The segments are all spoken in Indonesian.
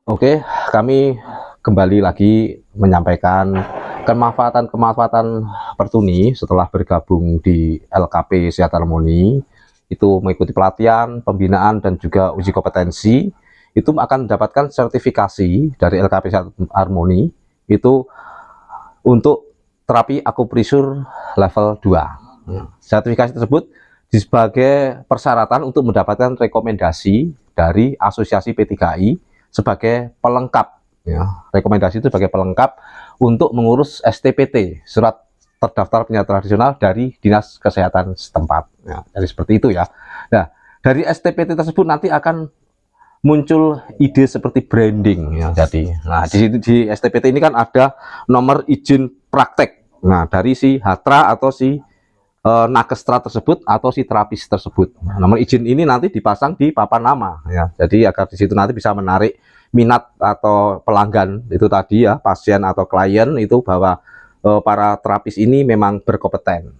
Oke, kami kembali lagi menyampaikan kemanfaatan-kemanfaatan Pertuni setelah bergabung di LKP Sehat Harmoni. Itu mengikuti pelatihan, pembinaan, dan juga uji kompetensi. Itu akan mendapatkan sertifikasi dari LKP Sehat Harmoni itu untuk terapi akupresur level 2. Sertifikasi tersebut sebagai persyaratan untuk mendapatkan rekomendasi dari Asosiasi P3I sebagai pelengkap, ya. Rekomendasi itu sebagai pelengkap untuk mengurus STPT, surat terdaftar penyakit tradisional dari Dinas Kesehatan setempat. Ya, jadi seperti itu ya. Nah, dari STPT tersebut nanti akan muncul ide seperti branding ya. Jadi, nah di STPT ini kan ada nomor izin praktek. Nah, dari si Hatra atau si nakestra tersebut atau si terapis tersebut. Nah, nomor izin ini nanti dipasang di papan nama ya. Jadi agar di situ nanti bisa menarik minat atau pelanggan itu tadi ya, pasien atau klien itu bahwa para terapis ini memang berkompeten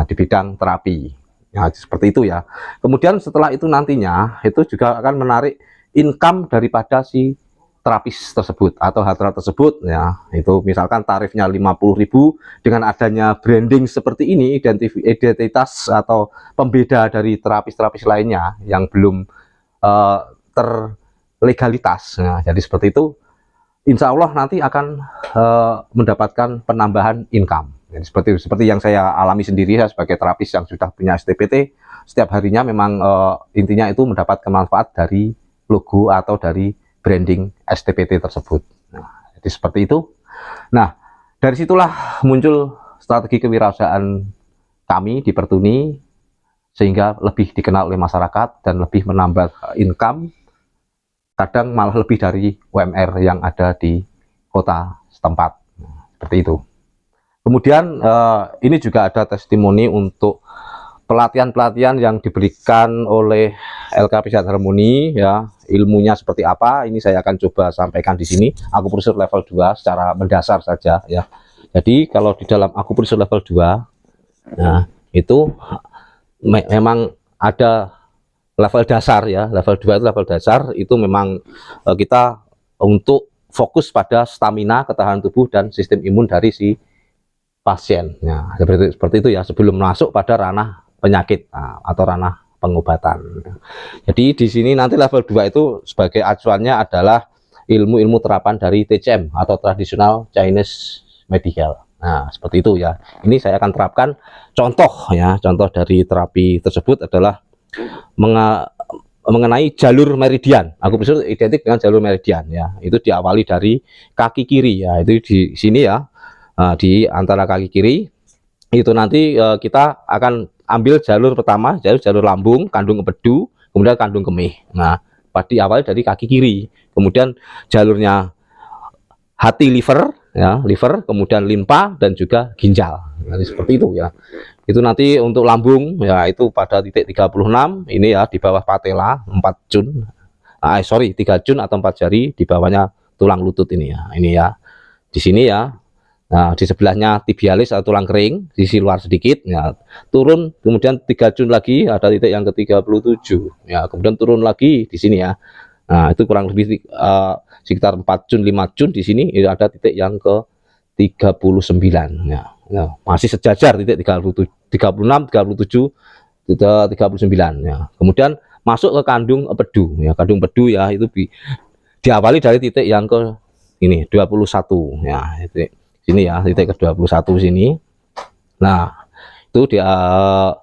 di bidang terapi. Ya, seperti itu ya. Kemudian setelah itu nantinya itu juga akan menarik income daripada si terapis tersebut atau hatra tersebut ya. Itu misalkan tarifnya 50.000, dengan adanya branding seperti ini, identitas atau pembeda dari terapis-terapis lainnya yang belum terlegalitas. Nah, jadi seperti itu, insya Allah nanti akan mendapatkan penambahan income. Jadi seperti yang saya alami sendiri, saya sebagai terapis yang sudah punya STPT, setiap harinya memang intinya itu mendapatkan manfaat dari logo atau dari branding STPT tersebut. Nah, jadi seperti itu. Nah, dari situlah muncul strategi kewirausahaan kami di Pertuni sehingga lebih dikenal oleh masyarakat dan lebih menambah income, kadang malah lebih dari UMR yang ada di kota setempat. Nah, seperti itu. Kemudian ini juga ada testimoni untuk pelatihan-pelatihan yang diberikan oleh LKP Sehat Harmoni ya, ilmunya seperti apa ini saya akan coba sampaikan di sini. Akupresur level 2 secara mendasar saja ya. Jadi kalau di dalam akupresur level 2 nah itu memang ada level dasar ya. Level 2 itu level dasar, itu memang kita untuk fokus pada stamina, ketahanan tubuh dan sistem imun dari si pasien. Nah, seperti itu ya, sebelum masuk pada ranah penyakit atau ranah pengobatan. Jadi di sini nanti level 2 itu sebagai acuannya adalah ilmu-ilmu terapan dari TCM atau Traditional Chinese Medical. Nah, seperti itu ya. Ini saya akan terapkan contoh ya. Contoh dari terapi tersebut adalah mengenai jalur meridian. Akupresur identik dengan jalur meridian ya. Itu diawali dari kaki kiri ya. Itu di sini ya. Di antara kaki kiri itu nanti kita akan ambil jalur pertama, jalur lambung, kandung empedu, kemudian kandung kemih. Nah, pada awal dari kaki kiri, kemudian jalurnya hati liver, ya, liver, kemudian limpa dan juga ginjal. Nah, seperti itu ya. Itu nanti untuk lambung, ya itu pada titik 36, ini ya di bawah patella 4 jun, 3 jun atau 4 jari di bawahnya tulang lutut ini ya. Ini ya, di sini ya. Nah, di sebelahnya tibialis atau tulang kering, sisi luar sedikit, ya, turun, kemudian 3 jun lagi, ada titik yang ke-37, ya, kemudian turun lagi di sini ya. Nah, itu kurang lebih sekitar 4 jun, 5 jun di sini, ada titik yang ke-39, ya. Ya, masih sejajar titik 36, 37, 39, ya. Kemudian masuk ke kandung empedu, ya, kandung empedu ya, itu diawali dari titik yang ke ini 21, ya, titik sini ya, titik ke-21 sini. Nah, itu di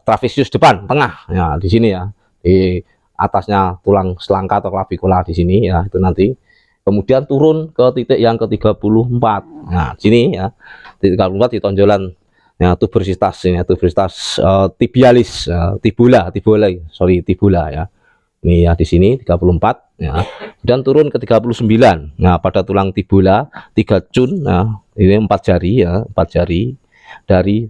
trapesius depan tengah ya, di sini ya, di atasnya tulang selangka atau clavicula di sini ya, itu nanti kemudian turun ke titik yang ke-34. Nah, sini ya, titik 34 di tonjolan ya, tuberositas ini, tuberositas tibialis, tibula ya. Ini ya di sini 34 ya. Dan turun ke 39. Nah, pada tulang tibula 3 cun ya, ini 4 jari ya, 4 jari dari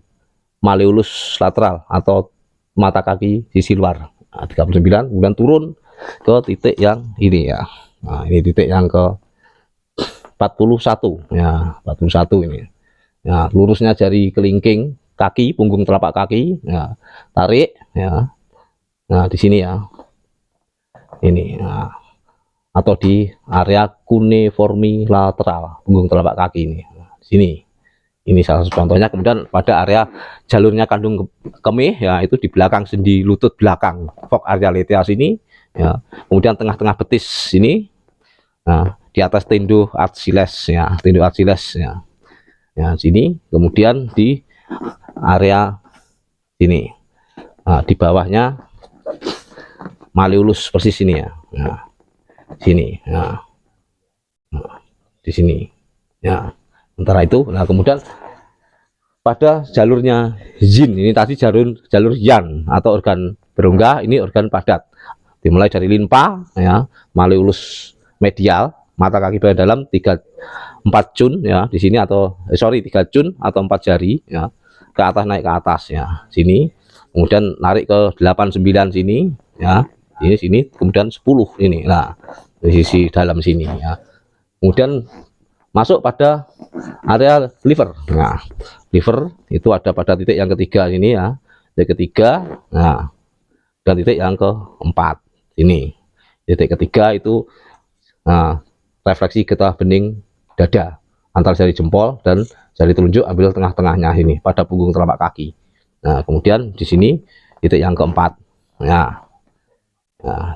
malleolus lateral atau mata kaki sisi luar. Nah, 39 kemudian turun ke titik yang ini ya. Nah, ini titik yang ke 41 ya, 41 ini. Ya, lurusnya jari kelingking kaki, punggung telapak kaki ya, tarik ya. Nah, di sini ya. Ini. Nah, atau di area cuneiformi lateral punggung telapak kaki ini. Nah, sini. Ini salah satu contohnya. Kemudian pada area jalurnya kandung kemih ya, itu di belakang sendi lutut belakang, voc area letea sini ya. Kemudian tengah-tengah betis sini. Nah, di atas tendo axiles ya, tendo axiles ya. Ya, sini. Kemudian di area sini. Nah, di bawahnya malleolus persis sini ya. Nah, sini ya. Nah, di sini ya. Sementara itu, nah kemudian pada jalurnya yin, ini tadi jalur yan atau organ berongga, ini organ padat. Dimulai dari limpa ya, malleolus medial, mata kaki bagian dalam 4 cun ya di sini, atau 3 cun atau 4 jari ya, ke atas naik ke atas ya. Sini. Kemudian narik ke 8 9 sini ya. Sini kemudian 10 ini. Nah, di sisi dalam sini ya. Kemudian masuk pada area liver. Nah, liver itu ada pada titik yang ketiga ini ya, titik ketiga. Nah, dan titik yang keempat ini, titik ketiga itu refleksi getah bening dada antara jari jempol dan jari telunjuk, ambil tengah-tengahnya ini pada punggung telapak kaki. Nah, kemudian di sini titik yang keempat. Nah,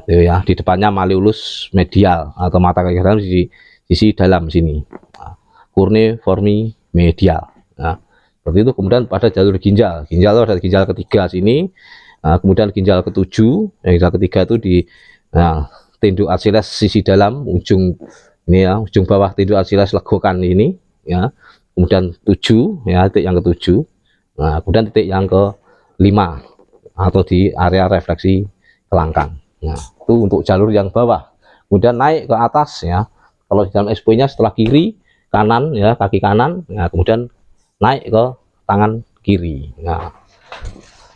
itu ya, di depannya malleolus medial atau mata kaki dalam di sisi dalam sini, cuneiformi medial. Nah, seperti itu. Kemudian pada jalur ginjal itu ada ginjal ketiga sini, kemudian ginjal ketujuh, ginjal ketiga itu di tendo axiles sisi dalam ujung ini ya, ujung bawah tendo axiles legokan ini ya. Kemudian 7 ya, titik yang ketujuh. Nah, kemudian titik yang ke-5 atau di area refleksi kelangkang. Nah, itu untuk jalur yang bawah. Kemudian naik ke atas ya. Kalau di dalam SPO-nya setelah kiri kanan ya, kaki kanan, nah kemudian naik ke tangan kiri. Nah,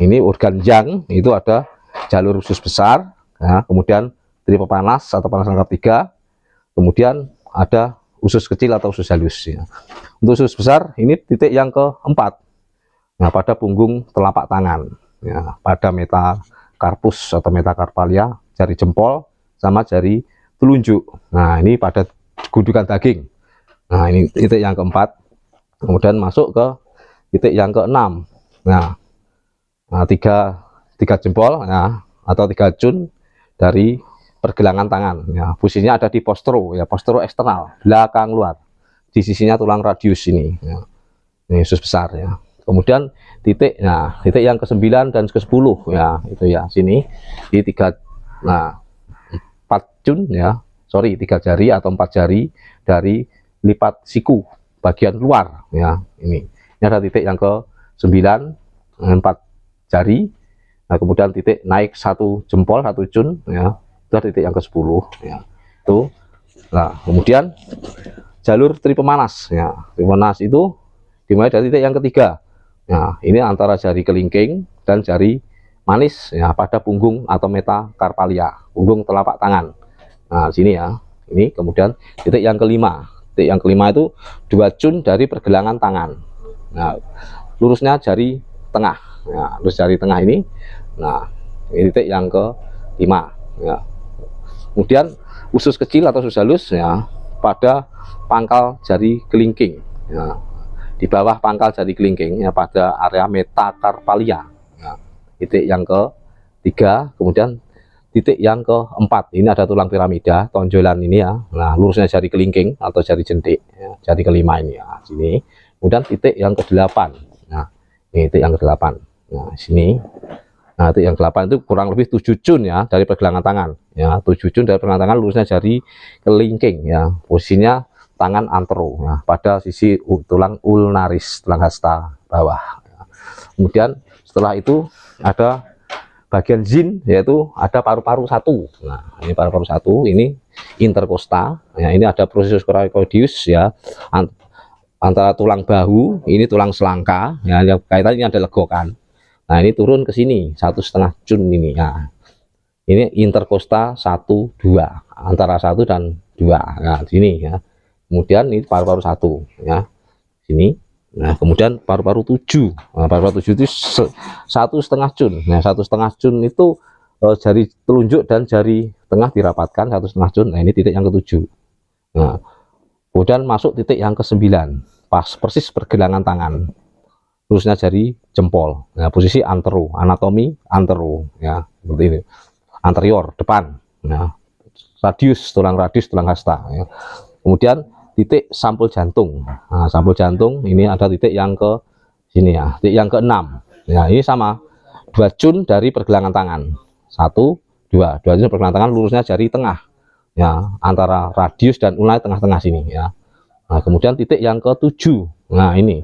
ini organ yang itu ada jalur usus besar ya, kemudian tripa panas atau panas rangkap 3, kemudian ada usus kecil atau usus halus ya. Untuk usus besar ini titik yang keempat. Nah, pada punggung telapak tangan ya, pada metacarpus atau metacarpalia, jari jempol sama jari telunjuk. Nah, ini pada gundukan daging. Nah, ini titik yang keempat. Kemudian masuk ke titik yang keenam. Nah, tiga jempol ya, atau 3 cun dari pergelangan tangan ya. Posisinya ada di postero ya, postero eksternal, belakang luar. Di sisinya tulang radius ini ya. Ini usus besar ya. Kemudian titik yang ke-9 dan ke-10 ya, itu ya, sini di 4 cun ya. 3 jari atau 4 jari dari lipat siku bagian luar ya. Ini ada titik yang ke-9 dengan 4 jari. Nah, kemudian titik naik 1 jempol 1 cun ya, itu titik yang ke-10 ya. Itu. Nah, kemudian jalur tripemanas ya. Tripemanas itu dimulai dari titik yang ketiga. Nah, ini antara jari kelingking dan jari manis ya, pada punggung atau metacarpalia, punggung telapak tangan. Nah, sini ya. Ini kemudian titik yang kelima. Titik yang kelima itu 2 cun dari pergelangan tangan. Nah, lurusnya jari tengah. Nah, lurus jari tengah ini. Nah, ini titik yang ke-5 ya. Kemudian usus kecil atau usus halus ya, pada pangkal jari kelingking ya. Di bawah pangkal jari kelingking ya, pada area metacarpalia. Nah, titik yang ke-3. Kemudian titik yang ke-4, ini ada tulang piramida, tonjolan ini ya. Nah, lurusnya jari kelingking atau jari jentik ya, jari kelima ini ya, sini. Kemudian titik yang ke-8. Nah, ini titik yang ke-8. Nah, sini. Nah, titik yang ke-8 itu kurang lebih 7 cun ya dari pergelangan tangan ya. 7 cun dari pergelangan tangan, lurusnya jari kelingking ya. Posisinya tangan antero ya, pada sisi tulang ulnaris, tulang hasta bawah ya. Kemudian setelah itu ada bagian zin, yaitu ada paru-paru 1. Nah, ini paru-paru 1, ini interkosta ya, ini ada processus coracoideus ya, antara tulang bahu, ini tulang selangka ya, yang kaitannya ada legokan. Nah, ini turun ke sini 1,5 cun ini ya. Ini interkosta 1 2, antara 1 dan 2. Nah, sini ya. Kemudian ini paru-paru 1 ya. Sini. Nah, kemudian paru-paru 7. Nah, paru-paru 7 itu 1,5 cun. Nah, 1,5 cun itu jari telunjuk dan jari tengah dirapatkan 1,5 jun. Nah, ini titik yang ketujuh. Nah, kemudian masuk titik yang ke-9, pas persis pergelangan tangan, lurusnya jari jempol. Nah, posisi antero, anatomi antero, ya seperti ini, anterior depan. Nah, radius tulang hasta. Ya. Kemudian titik sampul jantung. Nah, sampul jantung ini ada titik yang ke sini ya, titik yang ke-6. Ya, ini sama 2 jun dari pergelangan tangan. 1, 2 jun pergelangan tangan, lurusnya jari tengah. Ya, antara radius dan ulna tengah-tengah sini ya. Nah, kemudian titik yang ke-7. Nah, ini.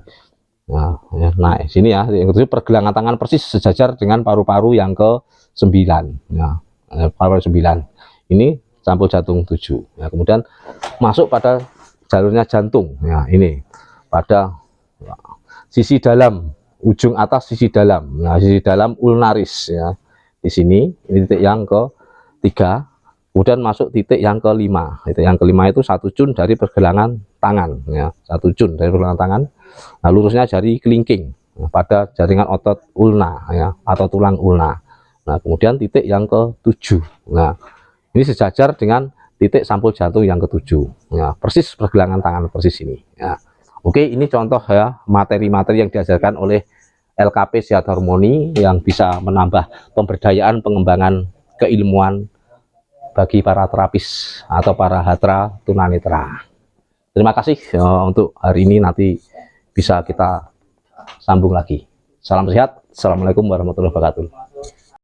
Nah, ya, naik sini ya, yang ke-7 pergelangan tangan persis sejajar dengan paru-paru yang ke-9. Ya, paru-paru 9. Ini sampul jantung 7. Ya, kemudian masuk pada jalurnya jantung. Ya, ini pada sisi dalam, ujung atas sisi dalam. Nah, sisi dalam ulnaris ya. Di sini ini titik yang ke-3. Kemudian masuk titik yang ke-5. Titik yang ke-5 itu 1 jun dari pergelangan tangan ya, 1 jun dari pergelangan tangan. Nah, lurusnya jari kelingking pada jaringan otot ulna ya, atau tulang ulna. Nah, kemudian titik yang ke-7. Nah, ini sejajar dengan titik sampul jantung yang ke-7 ya, persis pergelangan tangan persis ini ya. Oke, ini contoh ya materi-materi yang diajarkan oleh LKP Sehat Harmoni yang bisa menambah pemberdayaan pengembangan keilmuan bagi para terapis atau para hatra tunanetra. Terima kasih untuk hari ini, nanti bisa kita sambung lagi. Salam sehat. Assalamualaikum warahmatullahi wabarakatuh.